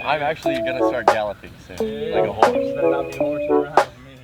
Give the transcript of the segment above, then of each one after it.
I'm actually gonna start galloping soon, like a horse. Better not be a horse around with me.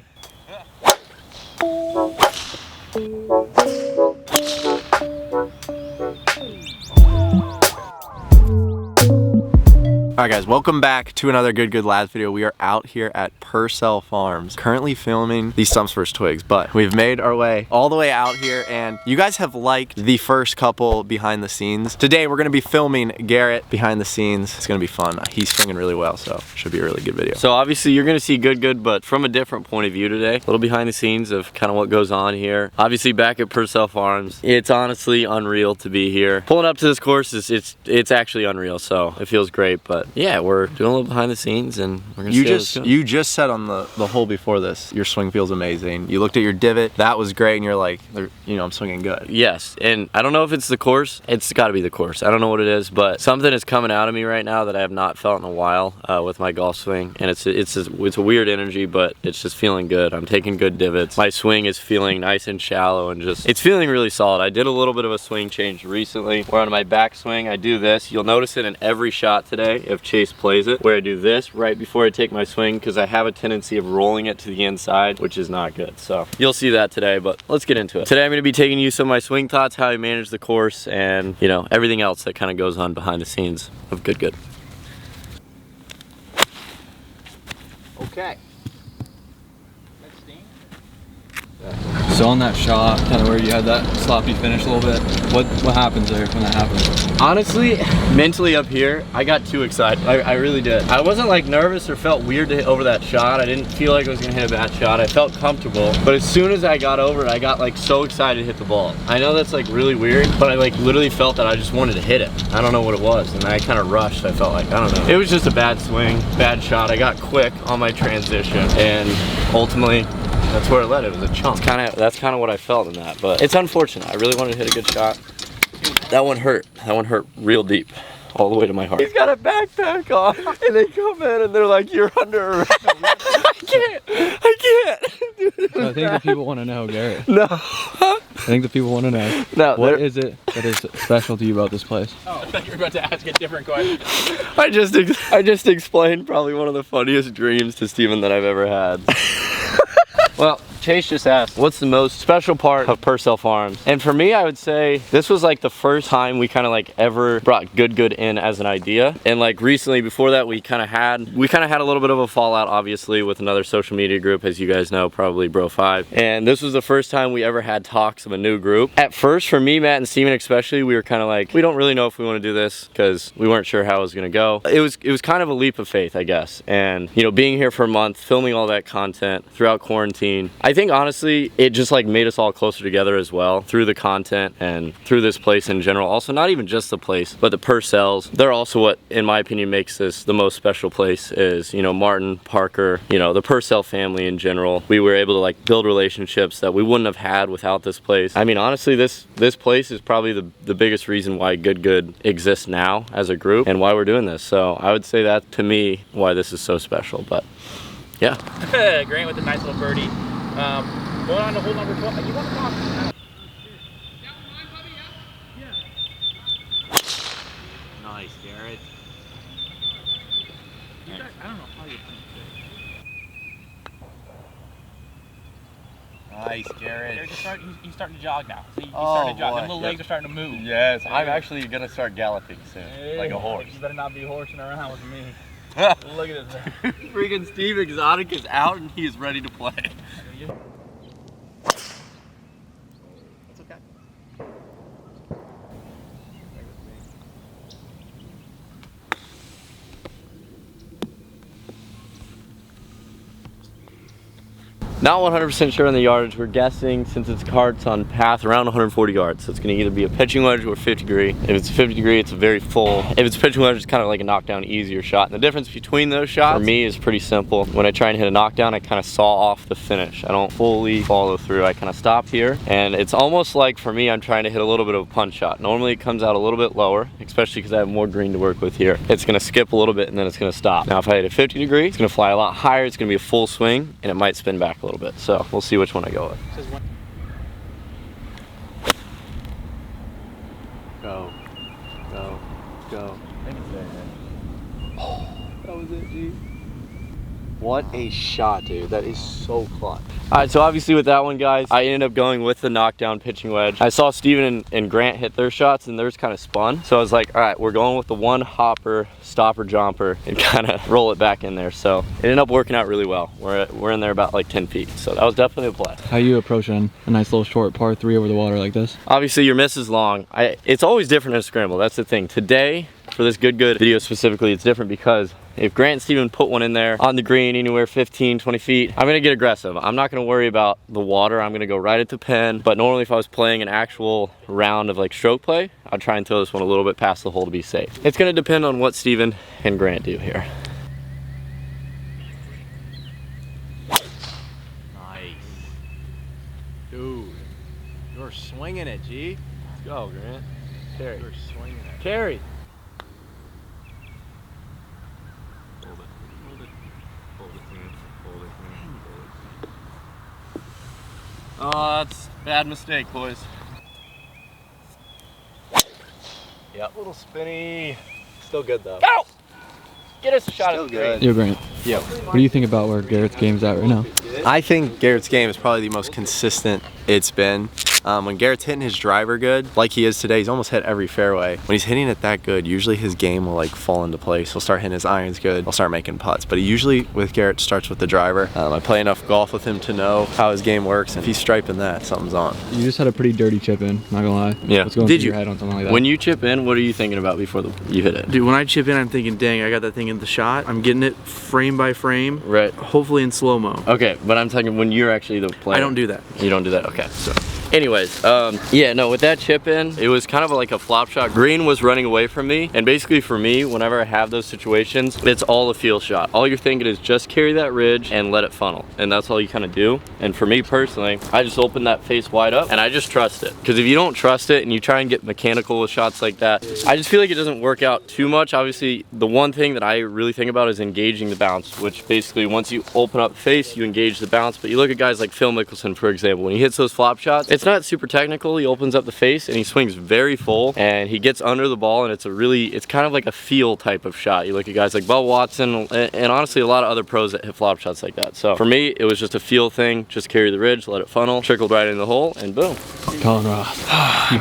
Alright guys, welcome back to another Good Lads video. We are out here at Purcell Farms, currently filming these stumps versus twigs, but we've made our way all the way out here and you guys have liked the first couple behind the scenes. Today we're gonna be filming Garrett behind the scenes. It's gonna be fun. He's swinging really well, so should be a really good video. So obviously you're gonna see Good, but from a different point of view today. A little behind the scenes of kind of what goes on here. Obviously back at Purcell Farms, it's honestly unreal to be here. Pulling up to this course it's actually unreal, so it feels great, but yeah, we're doing a little behind the scenes and we're gonna you just said on the hole before this, your swing feels amazing. You looked at your divot, that was great, and you're like, you know, I'm swinging good. Yes, and I don't know if it's the course. It's gotta be the course. I don't know what it is, but something is coming out of me right now that I have not felt in a while with my golf swing, and it's a weird energy, but it's just feeling good. I'm taking good divots. My swing is feeling nice and shallow and just, it's feeling really solid. I did a little bit of a swing change recently, where on my backswing, I do this. You'll notice it in every shot today if Chase plays it, where I do this right before I take my swing, because I have a tendency of rolling it to the inside, which is not good. So you'll see that today, but let's get into it. Today I'm going to be taking you some of my swing thoughts, how I manage the course, and you know, everything else that kind of goes on behind the scenes of Good. Okay. So on that shot, kind of where you had that sloppy finish a little bit, what happens there when that happens? Honestly, mentally up here, I got too excited. I really did. I wasn't like nervous or felt weird to hit over that shot. I didn't feel like I was gonna hit a bad shot. I felt comfortable, but as soon as I got over it, I got like so excited to hit the ball. I know that's like really weird, but I like literally felt that I just wanted to hit it. I don't know what it was, and I kind of rushed. I felt like, I don't know. It was just a bad swing, bad shot. I got quick on my transition, and ultimately, that's where it led. It was a chunk. That's kind of what I felt in that, but it's unfortunate. I really wanted to hit a good shot. That one hurt. That one hurt real deep, all the way to my heart. He's got a backpack on, and they come in and they're like, "You're under arrest." I can't. I think the people want to know, Garrett. No. I think the people want to know. No. What is it that is special to you about this place? Oh, I thought you were about to ask a different question. I just explained probably one of the funniest dreams to Steven that I've ever had. Well, Chase just asked, what's the most special part of Purcell Farms? And for me, I would say this was like the first time we kind of like ever brought Good in as an idea. And like recently before that, we kind of had a little bit of a fallout, obviously, with another social media group, as you guys know, probably Bro5. And this was the first time we ever had talks of a new group. At first, for me, Matt and Steven especially, we were kind of like, we don't really know if we want to do this, because we weren't sure how it was going to go. It was kind of a leap of faith, I guess. And you know, being here for a month, filming all that content throughout quarantine, I think honestly it just like made us all closer together as well through the content and through this place in general. Also, not even just the place, but the Purcells. They're also what, in my opinion, makes this the most special place. Is, you know, Martin, Parker, you know, the Purcell family in general. We were able to like build relationships that we wouldn't have had without this place. I mean, honestly, this place is probably the biggest reason why Good exists now as a group and why we're doing this. So I would say that, to me, why this is so special. But yeah. Grant with a nice little birdie. Going on to hole number 12. You want to talk? Nice, Garrett. I don't know how you think. Nice, Garrett. He's starting to jog now. See, he's starting to jog. Boy. Them little legs are starting to move. Yes, I'm actually gonna start galloping soon, like a horse. You better not be horsing around with me. Look at this. Freaking Steve Exotic is out and he is ready to play. It's okay. Not 100% sure on the yardage. We're guessing, since it's carts on path, around 140 yards. So it's going to either be a pitching wedge or 50 degree. If it's a 50 degree, it's a very full. If it's a pitching wedge, it's kind of like a knockdown, easier shot. And the difference between those shots, for me, is pretty simple. When I try and hit a knockdown, I kind of saw off the finish. I don't fully follow through. I kind of stop here. And it's almost like, for me, I'm trying to hit a little bit of a punch shot. Normally, it comes out a little bit lower, especially because I have more green to work with here. It's going to skip a little bit, and then it's going to stop. Now, if I hit a 50 degree, it's going to fly a lot higher. It's going to be a full swing, and it might spin back a little bit. So we'll see which one I go with. Go. Go. Go. I think it's there. Oh, that Knows it, G. What a shot, dude. That is so clutch. All right, so obviously with that one, guys, I ended up going with the knockdown pitching wedge. I saw Steven and Grant hit their shots and theirs kind of spun. So I was like, all right, we're going with the one hopper, stopper, jumper, and kind of roll it back in there. So it ended up working out really well. We're in there about like 10 feet. So that was definitely a play. How you approaching a nice little short par 3 over the water like this? Obviously your miss is long. It's always different in a scramble. That's the thing. Today, for this good video specifically, it's different because if Grant and Steven put one in there on the green anywhere 15, 20 feet, I'm gonna get aggressive. I'm not gonna worry about the water. I'm gonna go right at the pin. But normally if I was playing an actual round of like stroke play, I'd try and throw this one a little bit past the hole to be safe. It's gonna depend on what Steven and Grant do here. Nice. Dude, you're swinging it, G. Let's go, Grant. Carry. You're swinging it. Carry. Oh, that's a bad mistake, boys. Yep, little spinny. Still good though. Go! Get us a shot at the green. Yo, Grant. Yo. What do you think about where Garrett's game's at right now? I think Garrett's game is probably the most consistent it's been. When Garrett's hitting his driver good, like he is today, he's almost hit every fairway. When he's hitting it that good, usually his game will like fall into place. He'll start hitting his irons good, he'll start making putts. But he usually, with Garrett, starts with the driver. I play enough golf with him to know how his game works, and if he's striping that, something's on. You just had a pretty dirty chip in, not gonna lie. Yeah. What's going through your head on something like that? When you chip in, what are you thinking about before you hit it? Dude, when I chip in, I'm thinking, dang, I got that thing in the shot. I'm getting it frame by frame. Right. Hopefully in slow-mo. Okay, but I'm talking when you're actually the player. I don't do that. You don't do that? Okay. So, anyways, yeah, no, with that chip in, it was kind of like a flop shot. Green was running away from me, and basically for me, whenever I have those situations, it's all a feel shot. All you're thinking is just carry that ridge and let it funnel, and that's all you kind of do. And for me personally, I just open that face wide up, and I just trust it. Because if you don't trust it and you try and get mechanical with shots like that, I just feel like it doesn't work out too much. Obviously, the one thing that I really think about is engaging the bounce, which basically once you open up the face, you engage the bounce. But you look at guys like Phil Mickelson, for example, when he hits those flop shots, it's not super technical. He opens up the face and he swings very full and he gets under the ball, and it's kind of like a feel type of shot. You look at guys like Bubba Watson and honestly a lot of other pros that hit flop shots like that. So for me, it was just a feel thing. Just carry the ridge, let it funnel, trickled right in the hole, and boom. Colin Ross. You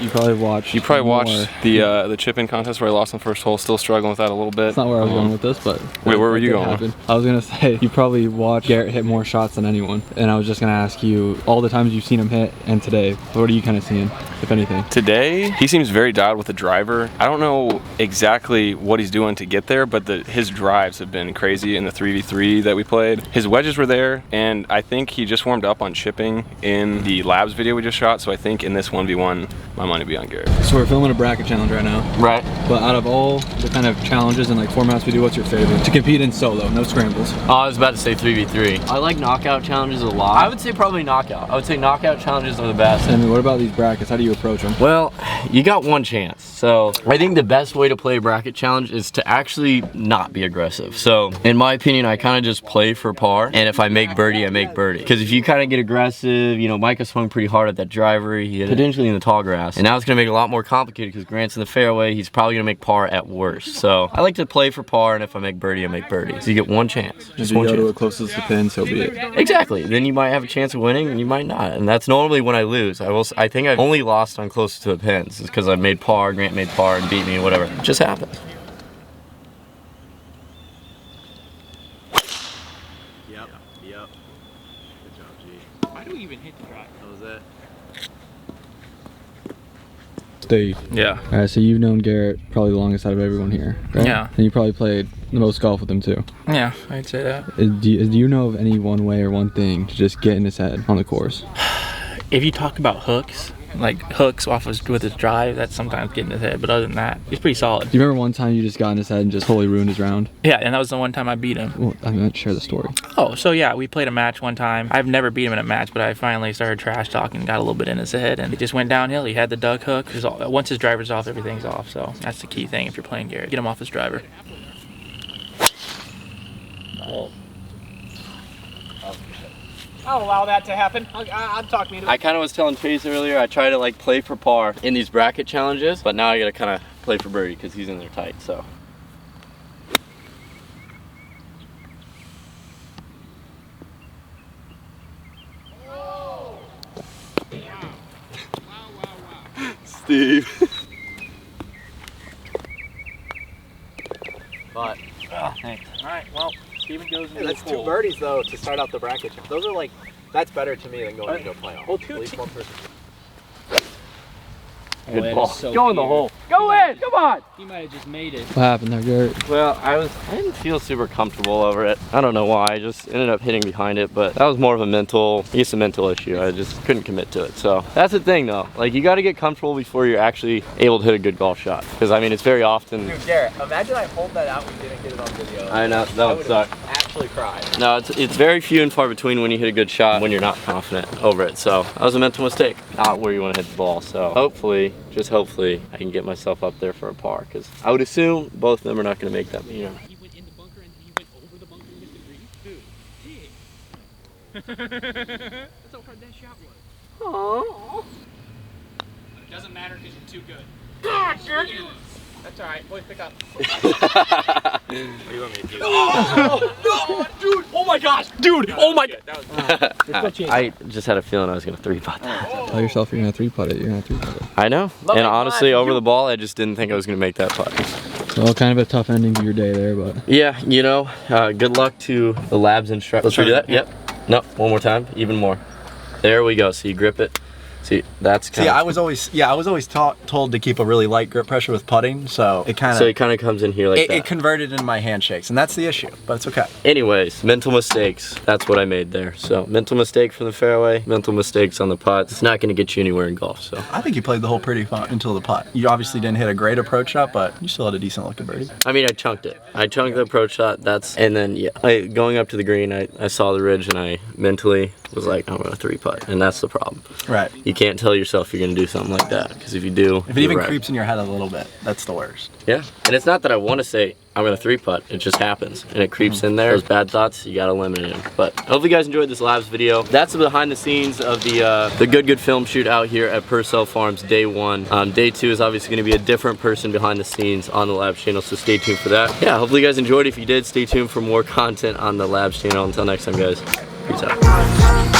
probably watched. You probably watched the chip-in contest where I lost on the first hole. Still struggling with that a little bit. That's not where I was going with this, but wait, where were you going? Happen. I was gonna say you probably watched Garrett hit more shots than anyone, and I was just gonna ask you all the times you've seen him hit and today, what are you kind of seeing, if anything? Today, he seems very dialed with the driver. I don't know exactly what he's doing to get there, but his drives have been crazy in the 3v3 that we played. His wedges were there, and I think he just warmed up on chipping in the labs video we just shot, so I think in this 1v1, my money would be on Garrett. So we're filming a bracket challenge right now. Right. But out of all the kind of challenges and like formats we do, what's your favorite? To compete in solo, no scrambles. Oh, I was about to say 3v3. I like knockout challenges a lot. I would say probably knockout. I would say knockout challenges are the best. I mean, what about these brackets? How do you approach them? Well, you got one chance. So I think the best way to play a bracket challenge is to actually not be aggressive. So in my opinion, I kind of just play for par. And if I make birdie, I make birdie. Because if you kind of get aggressive, you know, Micah swung pretty hard at that driver. He hit it potentially in the tall grass. And now it's going to make it a lot more complicated because Grant's in the fairway. He's probably going to make par at worst. So I like to play for par, and if I make birdie, I make birdie. So you get one chance. Just one chance. If you go to it closest to the pin, so be it. Exactly. Then you might have a chance of winning, and you might not. And that's normally when I lose. I think I've only lost on closest to the pins. It's because I made par, Grant made par, and beat me, whatever. It just happens. Yep. Good job, G. Why do we even hit the drive? That was it. Steve. Yeah. All right, so you've known Garrett probably the longest out of everyone here, right? Yeah. And you probably played the most golf with him too. Yeah, I'd say that. Do you know of any one way or one thing to just get in his head on the course? If you talk about hooks, like hooks off with his drive, that's sometimes getting his head, but other than that, he's pretty solid. Do you remember one time you just got in his head and just totally ruined his round? Yeah, and that was the one time I beat him. Well, I meant share the story. Oh, so yeah, we played a match one time. I've never beat him in a match, but I finally started trash talking, got a little bit in his head, and it just went downhill. He had the duck hook. Once his driver's off, everything's off, so that's the key thing if you're playing Garrett. Get him off his driver. Oh. I'll allow that to happen. I'm talking to you. I kind of was telling Chase earlier, I try to like play for par in these bracket challenges, but now I gotta kind of play for birdie because he's in there tight, so. Steve. But Thanks. All right, well, Steven goes into that's the two hole. birdies though to start out the bracket. Those are like, that's better to me than going into a playoff. Well, At least one person. Good ball. Go in the hole. Go in! Come on! He might have just made it. What happened there, Garrett? Well, I didn't feel super comfortable over it. I don't know why. I just ended up hitting behind it, but that was more of a mental issue. I just couldn't commit to it. So that's the thing, though. Like, you got to get comfortable before you're actually able to hit a good golf shot. Because I mean, it's very often. Dude, Garrett, imagine I pulled that out and we didn't get it on video. I know that would suck. Actually cried. No, it's very few and far between when you hit a good shot when you're not confident over it. So that was a mental mistake, not where you want to hit the ball. So hopefully, just hopefully, I can get myself up there for a par. Because I would assume both of them are not going to make that. You know. He went in the bunker and he went over the bunker and hit the green. Dude, that's how hard that shot was. But it doesn't matter because you're too good. That's all right. Boys, pick up. What do you want me to do? No, dude! Oh my gosh, dude! Oh my god! I just had a feeling I was going to 3-putt that. Tell yourself you're gonna 3-putt it. You're gonna 3-putt it. I know. Love And it, honestly, Mike. over the ball, I just didn't think I was going to make that putt. So kind of a tough ending to your day there, but Yeah, you know, good luck to the labs instructor. Let's redo that. Yep. No, one more time. Even more. There we go. So you grip it. See, that's kind See, of. I was always told to keep a really light grip pressure with putting, so it kind So it of kind of comes in here like that. it converted in my handshakes, and that's the issue. But it's okay. Anyways, mental mistakes. That's what I made there. So mental mistake from the fairway, mental mistakes on the putt. It's not going to get you anywhere in golf. So I think you played the hole pretty fun until the putt. You obviously didn't hit a great approach shot, but you still had a decent looking birdie. I mean, I chunked it. I chunked the approach shot. And then yeah, going up to the green, I saw the ridge and I mentally was like, I'm going to 3-putt, and that's the problem. Right. You can't tell yourself you're going to do something like that because if you do, If it even creeps in your head a little bit, that's the worst. Yeah, and it's not that I want to say I'm going to 3-putt. It just happens, and it creeps in there. Those bad thoughts, you got to eliminate them. But hopefully you guys enjoyed this labs video. That's the behind the scenes of the Good film shoot out here at Purcell Farms day 1. Day 2 is obviously going to be a different person behind the scenes on the labs channel, so stay tuned for that. Yeah, hopefully you guys enjoyed. If you did, stay tuned for more content on the labs channel. Until next time, guys, peace out.